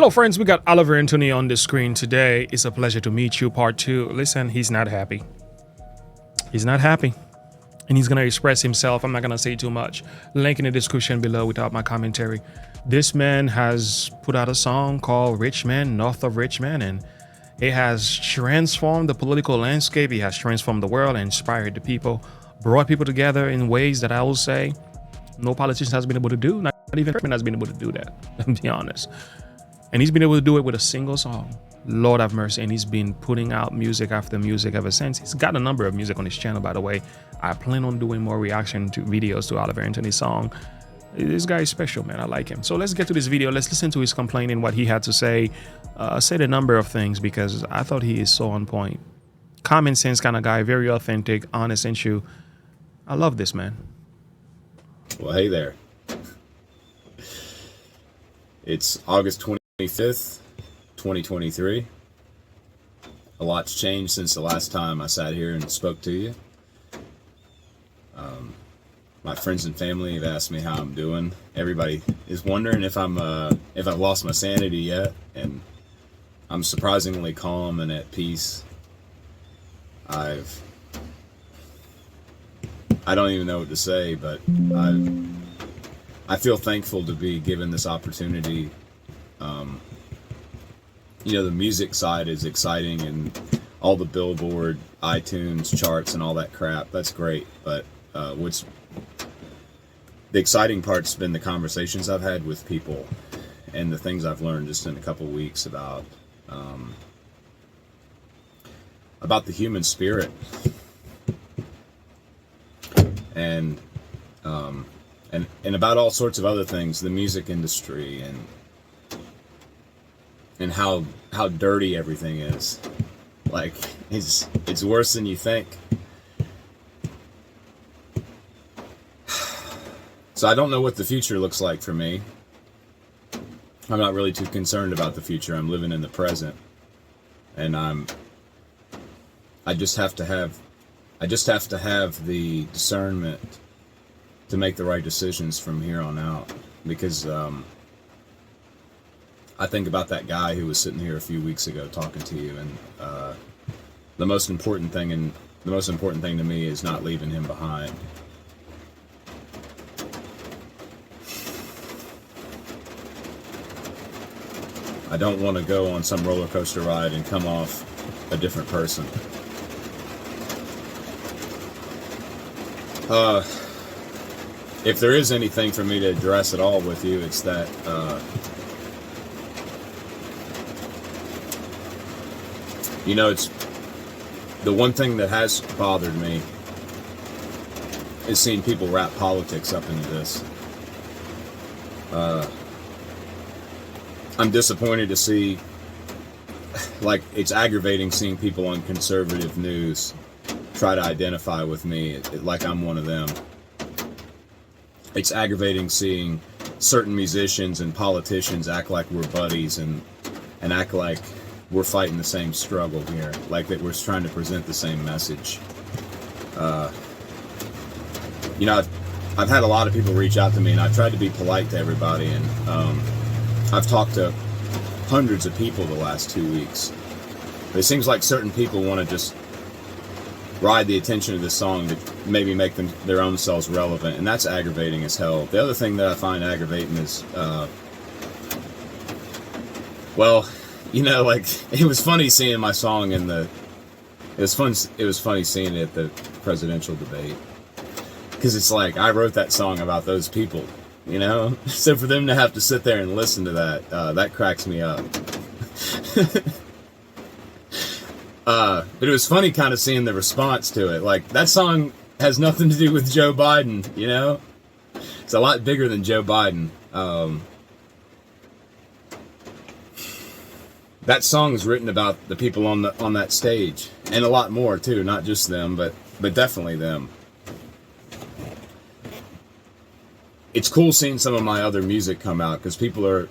Hello, friends. We got Oliver Anthony on the screen today. It's a pleasure to meet you. Part two. Listen, he's not happy. He's not happy. And he's going to express himself. I'm not going to say too much. Link in the description below without my commentary. This man has put out a song called Rich Man, North of Richmond, and it has transformed the political landscape. It has transformed the world, inspired the people, brought people together in ways that I will say no politician has been able to do. Not even Richmond has been able to do that, to be honest. And he's been able to do it with a single song. Lord have mercy. And he's been putting out music after music ever since. He's got a number of music on his channel, by the way. I plan on doing more reaction to videos to Oliver Anthony's song. This guy is special, man. I like him. So let's get to this video. Let's listen to his complaining, what he had to say. Said a number of things because I thought he is so on point. Common sense kind of guy, very authentic, honest and true. I love this, man. Well, hey there. It's August 25th, 2023. A lot's changed since the last time I sat here and spoke to you. My friends and family have asked me how I'm doing. Everybody is wondering if I've lost my sanity yet, and I'm surprisingly calm and at peace. I don't even know what to say, but I feel thankful to be given this opportunity. You know, the music side is exciting and all the Billboard, iTunes charts and all that crap. That's great. But what's the exciting part's been the conversations I've had with people and the things I've learned just in a couple of weeks about the human spirit and about all sorts of other things, the music industry and how dirty everything is. Like, it's worse than you think. So I don't know what the future looks like for me. I'm not really too concerned about the future. I'm living in the present, and I just have to have the discernment to make the right decisions from here on out, because I think about that guy who was sitting here a few weeks ago talking to you, and the most important thing to me is not leaving him behind. I don't want to go on some roller coaster ride and come off a different person. If there is anything for me to address at all with you, it's that you know, it's the one thing that has bothered me is seeing people wrap politics up into this. I'm disappointed to see, like, it's aggravating seeing people on conservative news try to identify with me like I'm one of them. It's aggravating seeing certain musicians and politicians act like we're buddies and act like we're fighting the same struggle here, like that we're trying to present the same message. You know, I've had a lot of people reach out to me, and I've tried to be polite to everybody, and I've talked to hundreds of people the last 2 weeks. But it seems like certain people want to just ride the attention of this song to maybe make them their own selves relevant, and that's aggravating as hell. The other thing that I find aggravating is, well, you know, like, it was funny seeing my song in the, it was funny seeing it at the presidential debate, because it's like, I wrote that song about those people, you know? So for them to have to sit there and listen to that, that cracks me up. But it was funny kind of seeing the response to it. Like, that song has nothing to do with Joe Biden, you know? It's a lot bigger than Joe Biden. That song is written about the people on that stage, and a lot more too, not just them, but definitely them. It's cool seeing some of my other music come out, because people are,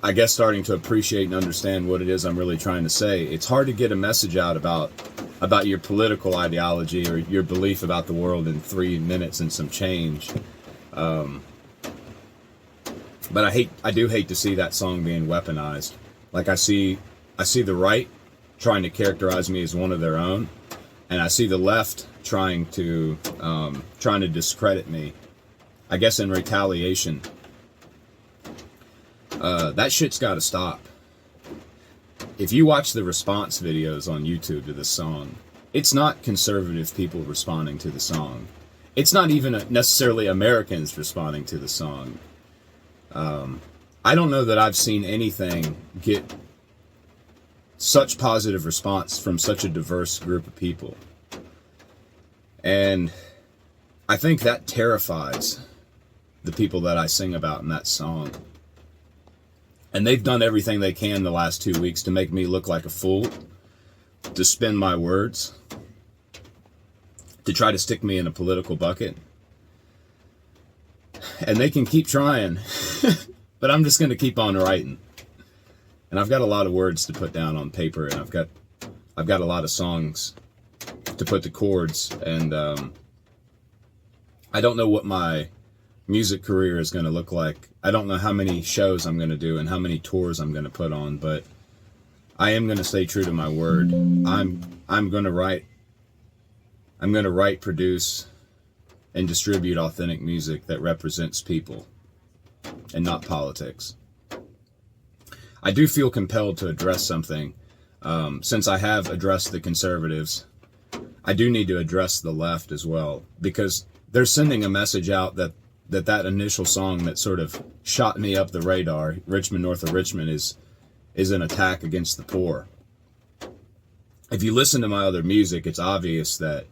I guess, starting to appreciate and understand what it is I'm really trying to say. It's hard to get a message out about your political ideology or your belief about the world in 3 minutes and some change. But I do hate to see that song being weaponized. Like I see the right trying to characterize me as one of their own, and I see the left trying to discredit me, I guess in retaliation. That shit's got to stop. If you watch the response videos on YouTube to this song, it's not conservative people responding to the song. It's not even necessarily Americans responding to the song. I don't know that I've seen anything get such positive response from such a diverse group of people. And I think that terrifies the people that I sing about in that song. And they've done everything they can the last 2 weeks to make me look like a fool, to spin my words, to try to stick me in a political bucket. And they can keep trying, but I'm just going to keep on writing. And I've got a lot of words to put down on paper, and I've got a lot of songs to put to chords, and I don't know what my music career is going to look like. I don't know how many shows I'm going to do and how many tours I'm going to put on, but I am going to stay true to my word. I'm going to write, produce, and distribute authentic music that represents people and not politics. I do feel compelled to address something. Since I have addressed the conservatives, I do need to address the left as well, because they're sending a message out that initial song that sort of shot me up the radar, Richmond North of Richmond, is an attack against the poor. If you listen to my other music, it's obvious that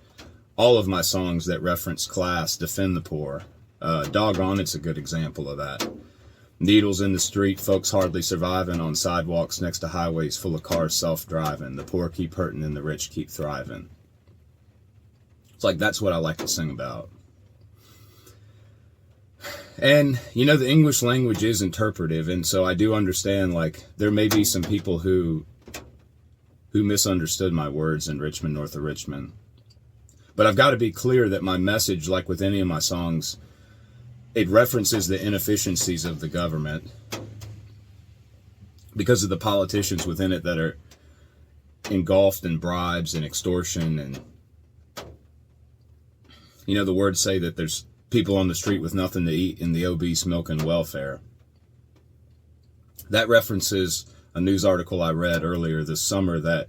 all of my songs that reference class defend the poor. Doggone, it's a good example of that. Needles in the street, folks hardly surviving on sidewalks next to highways full of cars self-driving. The poor keep hurting and the rich keep thriving. It's like, that's what I like to sing about. And, you know, the English language is interpretive, and so I do understand, like, there may be some people who misunderstood my words in Richmond North of Richmond. But I've got to be clear that my message, like with any of my songs, it references the inefficiencies of the government because of the politicians within it that are engulfed in bribes and extortion. And, you know, the words say that there's people on the street with nothing to eat and the obese milking welfare. That references a news article I read earlier this summer that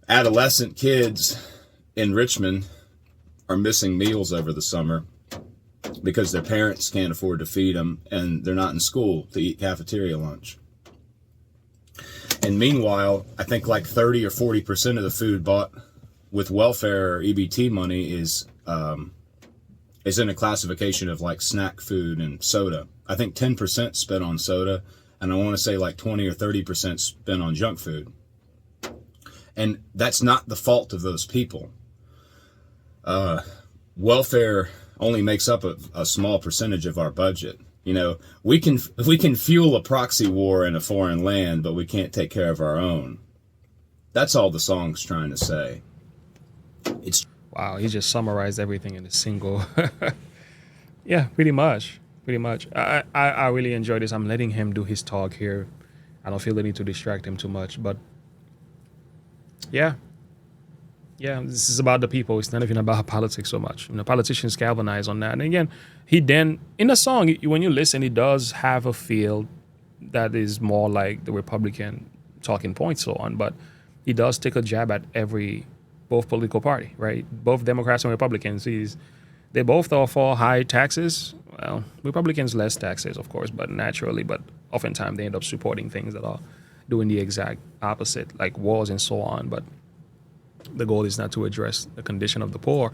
adolescent kids in Richmond are missing meals over the summer because their parents can't afford to feed them and they're not in school to eat cafeteria lunch. And meanwhile, I think like 30 or 40% of the food bought with welfare or EBT money is in a classification of like snack food and soda. I think 10% spent on soda, and I want to say like 20 or 30% spent on junk food. And that's not the fault of those people. Welfare only makes up a small percentage of our budget. You know, we can fuel a proxy war in a foreign land, but we can't take care of our own. That's all the song's trying to say. It's Wow, he just summarized everything in a single. Yeah, pretty much. I really enjoy this. I'm letting him do his talk here. I don't feel the need to distract him too much, but yeah, this is about the people. It's not even about politics so much. You know, politicians galvanize on that. And again, he then, in the song, when you listen, he does have a feel that is more like the Republican talking points, so on, but he does take a jab at both political party, right? Both Democrats and Republicans. They both are for high taxes. Well, Republicans less taxes, of course, but naturally, but oftentimes they end up supporting things that are doing the exact opposite, like wars and so on. But the goal is not to address the condition of the poor.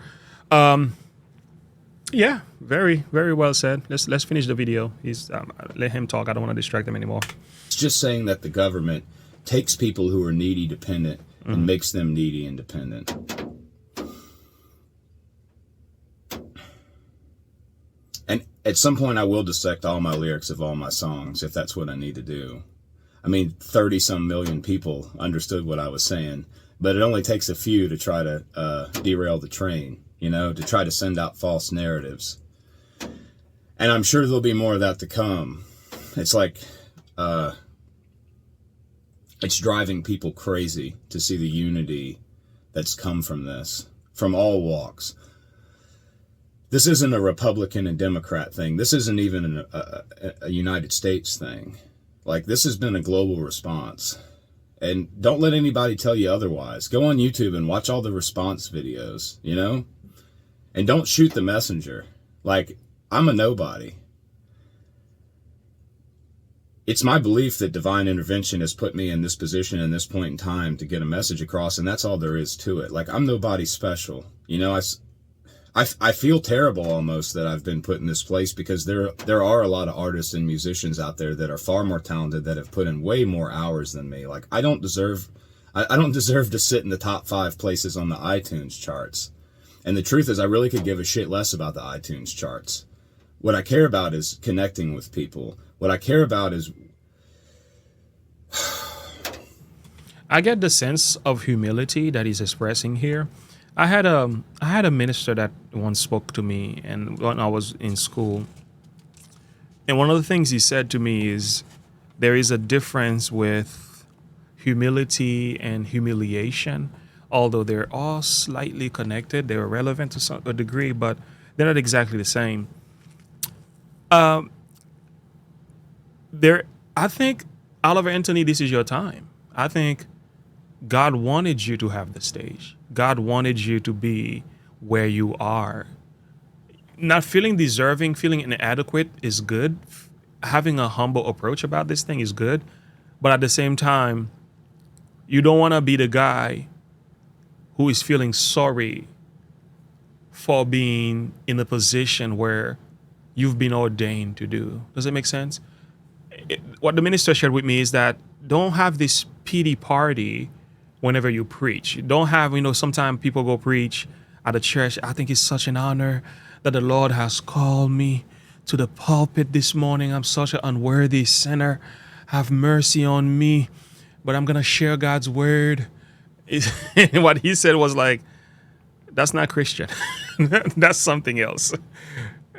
Yeah, very, very well said. Let's finish the video. Let him talk. I don't want to distract him anymore. It's just saying that the government takes people who are needy dependent and makes them needy independent. And at some point I will dissect all my lyrics of all my songs if that's what I need to do. I mean, 30-some million people understood what I was saying, but it only takes a few to try to derail the train, you know, to try to send out false narratives. And I'm sure there'll be more of that to come. It's like It's driving people crazy to see the unity that's come from this, from all walks. This isn't a Republican and Democrat thing. This isn't even a United States thing. Like, this has been a global response. And don't let anybody tell you otherwise. Go on YouTube and watch all the response videos, you know? And don't shoot the messenger. Like, I'm a nobody. It's my belief that divine intervention has put me in this position in this point in time to get a message across, and that's all there is to it. Like, I'm nobody special. You know, I feel terrible almost that I've been put in this place, because there are a lot of artists and musicians out there that are far more talented, that have put in way more hours than me. Like, I don't deserve to sit in the top 5 places on the iTunes charts. And the truth is, I really could give a shit less about the iTunes charts. What I care about is connecting with people. What I care about is... I get the sense of humility that he's expressing here. I had a minister that once spoke to me, and when I was in school, and one of the things he said to me is, there is a difference with humility and humiliation, although they're all slightly connected. They're relevant to a degree, but they're not exactly the same. I think, Oliver Anthony, this is your time. I think God wanted you to have the stage. God wanted you to be where you are. Not feeling deserving, feeling inadequate is good. Having a humble approach about this thing is good. But at the same time, you don't want to be the guy who is feeling sorry for being in a position where you've been ordained to do. Does it make sense? What the minister shared with me is that don't have this pity party whenever you preach. Don't have, sometimes people go preach at a church. I think it's such an honor that the Lord has called me to the pulpit this morning. I'm such an unworthy sinner. Have mercy on me. But I'm going to share God's word. What he said was like, that's not Christian. That's something else.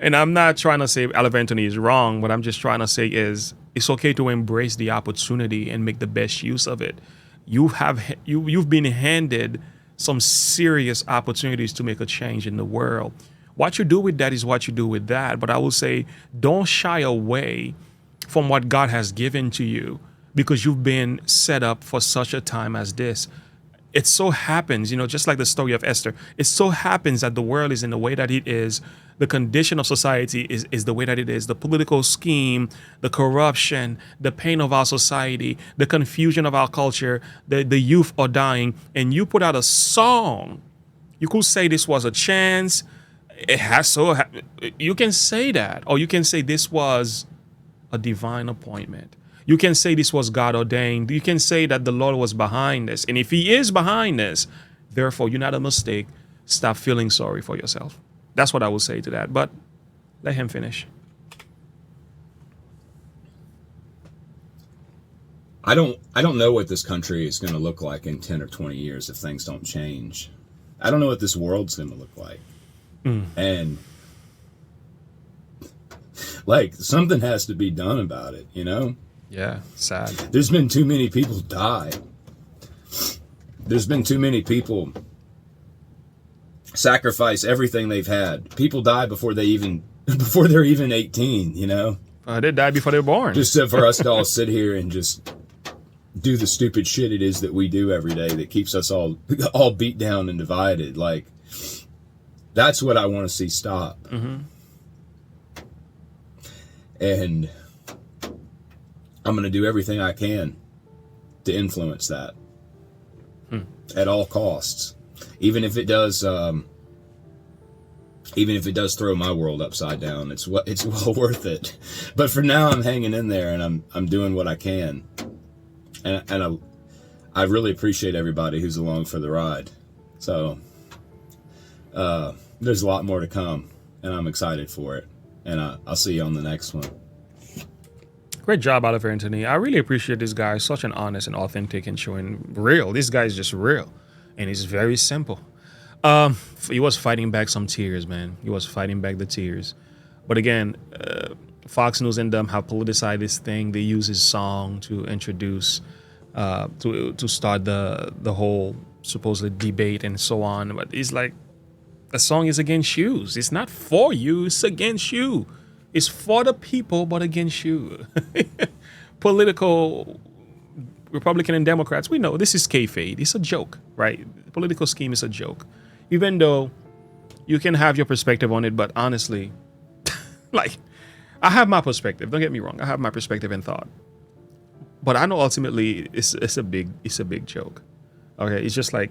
And I'm not trying to say Oliver Anthony is wrong. What I'm just trying to say is it's okay to embrace the opportunity and make the best use of it. You've been handed some serious opportunities to make a change in the world. What you do with that is what you do with that. But I will say, don't shy away from what God has given to you, because you've been set up for such a time as this. It so happens, just like the story of Esther, it so happens that the world is in the way that it is. The condition of society is the way that it is. The political scheme, the corruption, the pain of our society, the confusion of our culture, the youth are dying. And you put out a song. You could say this was a chance. You can say that. Or you can say this was a divine appointment. You can say this was God ordained. You can say that the Lord was behind this. And if he is behind this, therefore you're not a mistake. Stop feeling sorry for yourself. That's what I will say to that. But let him finish. I don't know what this country is going to look like in 10 or 20 years if things don't change. I don't know what this world's going to look like. And like, something has to be done about it, Yeah, sad. There's been too many people die. There's been too many people sacrifice everything they've had. People die before they're even 18, They died before they were born. Just for us to all sit here and just do the stupid shit it is that we do every day that keeps us all beat down and divided. Like, that's what I want to see stop. And I'm going to do everything I can to influence that at all costs, even if it does throw my world upside down. It's well worth it. But for now, I'm hanging in there, and I'm doing what I can, and I really appreciate everybody who's along for the ride. So there's a lot more to come, and I'm excited for it. And I'll see you on the next one. Great job, Oliver Anthony. I really appreciate this guy. Such an honest and authentic and showing real. This guy is just real. And he's very simple. He was fighting back some tears, man. He was fighting back the tears. But again, Fox News and them have politicized this thing. They use his song to introduce to start the whole supposedly debate and so on. But it's like the song is against you. It's not for you. It's against you. It's for the people, but against you. Political Republican and Democrats, we know this is kayfabe. It's a joke, right? The political scheme is a joke. Even though you can have your perspective on it, but honestly, like, I have my perspective. Don't get me wrong. I have my perspective and thought. But I know ultimately it's a big joke. Okay, it's just like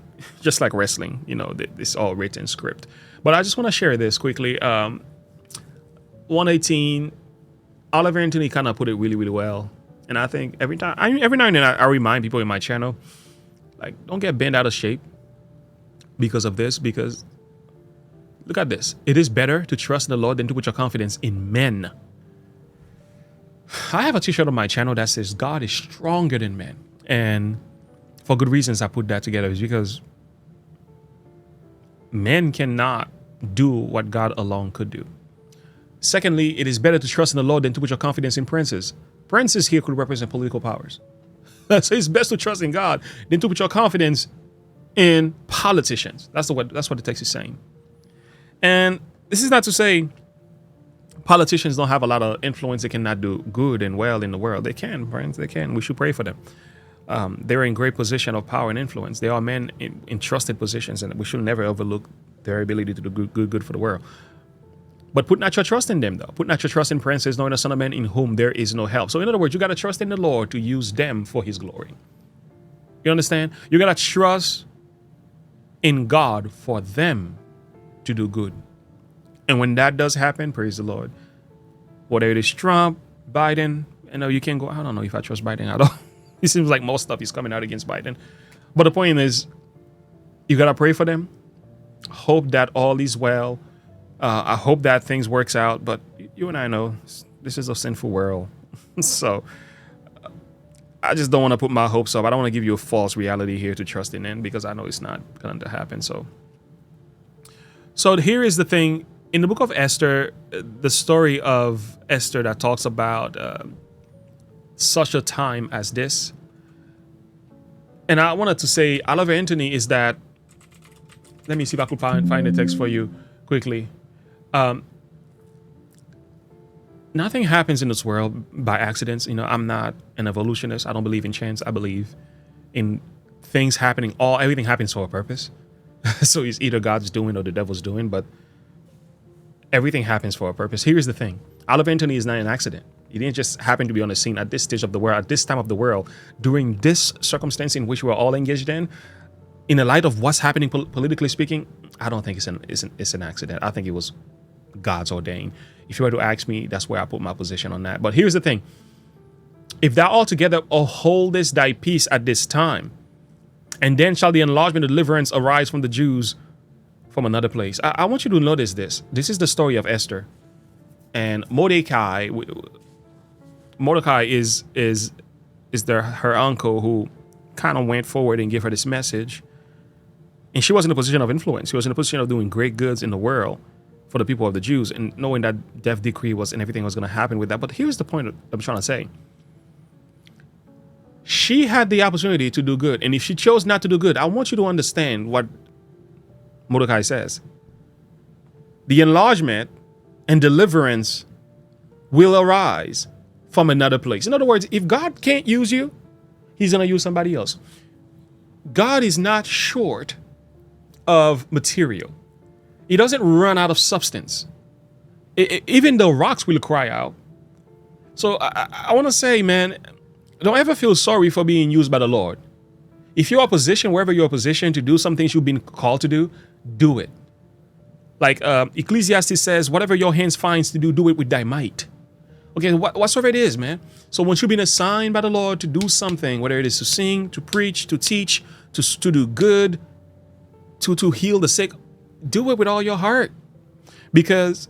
wrestling. You know, it's all written script. But I just want to share this quickly. 118. Oliver Anthony kind of put it really, really well. And I think every now and then I remind people in my channel, like, don't get bent out of shape because of this. Because look at this. It is better to trust in the Lord than to put your confidence in men. I have a t-shirt on my channel that says God is stronger than men. And for good reasons I put that together is because men cannot do what God alone could do. Secondly, it is better to trust in the Lord than to put your confidence in princes. Princes here could represent political powers. So it's best to trust in God than to put your confidence in politicians. That's what the text is saying. And this is not to say politicians don't have a lot of influence. They cannot do good and well in the world. They can, friends. They can. We should pray for them. They're in great position of power and influence. They are men in trusted positions, and we should never overlook their ability to do good for the world. But put not your trust in them, though. Put not your trust in princes, nor in the son of man in whom there is no help. So in other words, you got to trust in the Lord to use them for his glory. You understand? You got to trust in God for them to do good. And when that does happen, praise the Lord. Whether it is Trump, Biden, you can go, I don't know if I trust Biden at all. It seems like most stuff is coming out against Biden. But the point is, you got to pray for them. Hope that all is well. I hope that things works out, but you and I know this is a sinful world. So I just don't want to put my hopes up. I don't want to give you a false reality here to trust in because I know it's not going to happen. So here is the thing. In the book of Esther, the story of Esther that talks about such a time as this. And I wanted to say, Oliver Anthony is that, let me see if I could find the text for you quickly. Nothing happens in this world by accidents. I'm not an evolutionist. I don't believe in chance. I believe in things happening. Everything happens for a purpose. So it's either God's doing or the devil's doing, but everything happens for a purpose. Here's the thing. Oliver Anthony is not an accident. He didn't just happen to be on the scene at this stage of the world, at this time of the world, during this circumstance in which we're all engaged in the light of what's happening politically speaking. I don't think it's an accident. I think it was God's ordained. If you were to ask me, that's where I put my position on that. But here's the thing. If thou altogether holdest thy peace at this time, and then shall the enlargement of deliverance arise from the Jews from another place. I want you to notice this. This is the story of Esther. And Mordecai is her uncle who kind of went forward and gave her this message. And she was in a position of influence. She was in a position of doing great goods in the world for the people of the Jews, and knowing that death decree was and everything was going to happen with that. But here's the point I'm trying to say. She had the opportunity to do good. And if she chose not to do good, I want you to understand what Mordecai says. The enlargement and deliverance will arise from another place. In other words, if God can't use you, he's going to use somebody else. God is not short of material. He doesn't run out of substance. Even the rocks will cry out. So I want to say, man, don't ever feel sorry for being used by the Lord. If you're positioned, wherever you're positioned to do some things you've been called to do it. Like Ecclesiastes says, whatever your hands finds to do it with thy might. Okay, whatsoever it is, man. So once you've been assigned by the Lord to do something, whether it is to sing, to preach, to teach, to do good, to heal the sick, do it with all your heart. Because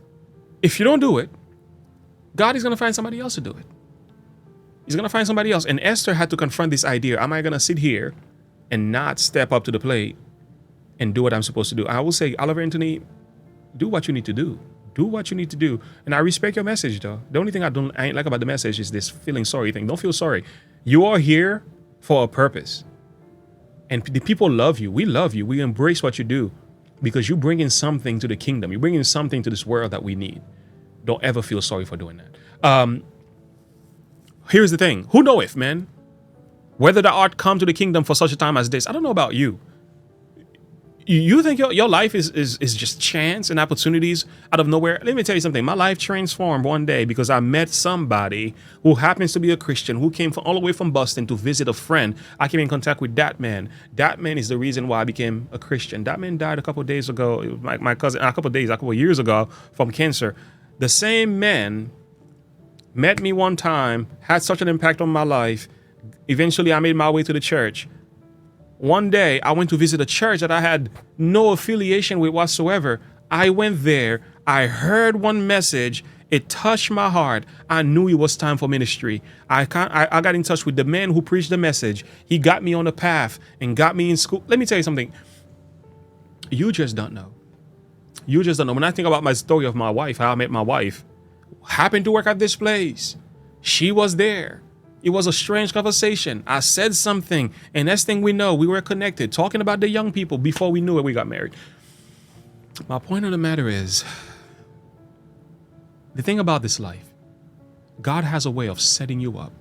if you don't do it, God is going to find somebody else to do it. He's going to find somebody else. And Esther had to confront this idea. Am I going to sit here and not step up to the plate and do what I'm supposed to do? I will say, Oliver Anthony, do what you need to do. Do what you need to do. And I respect your message, though. The only thing I ain't like about the message is this feeling sorry thing. Don't feel sorry. You are here for a purpose. And the people love you. We love you. We embrace what you do because you bring in something to the kingdom. You bring in something to this world that we need. Don't ever feel sorry for doing that. Here's the thing. Who knoweth, man? Whether thou art come to the kingdom for such a time as this. I don't know about you. You think your life is just chance and opportunities out of nowhere? Let me tell you something. My life transformed one day because I met somebody who happens to be a Christian who came all the way from Boston to visit a friend. I came in contact with that man. That man is the reason why I became a Christian. That man died a couple of days ago. It was my cousin, a couple of years ago from cancer. The same man met me one time, had such an impact on my life. Eventually, I made my way to the church. One day, I went to visit a church that I had no affiliation with whatsoever. I went there. I heard one message. It touched my heart. I knew it was time for ministry. I got in touch with the man who preached the message. He got me on the path and got me in school. Let me tell you something. You just don't know. You just don't know. When I think about my story of my wife, how I met my wife, happened to work at this place. She was there. It was a strange conversation. I said something, and next thing we know, we were connected, talking about the young people before we knew it, we got married. My point of the matter is, the thing about this life, God has a way of setting you up.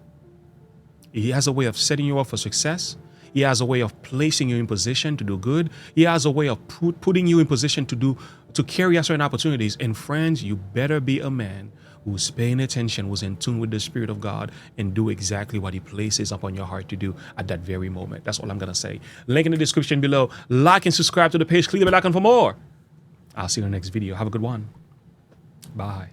He has a way of setting you up for success. He has a way of placing you in position to do good. He has a way of putting you in position to carry out certain opportunities. And friends, you better be a man who's paying attention, who's in tune with the Spirit of God, and do exactly what He places upon your heart to do at that very moment. That's all I'm going to say. Link in the description below. Like and subscribe to the page. Click the bell icon for more. I'll see you in the next video. Have a good one. Bye.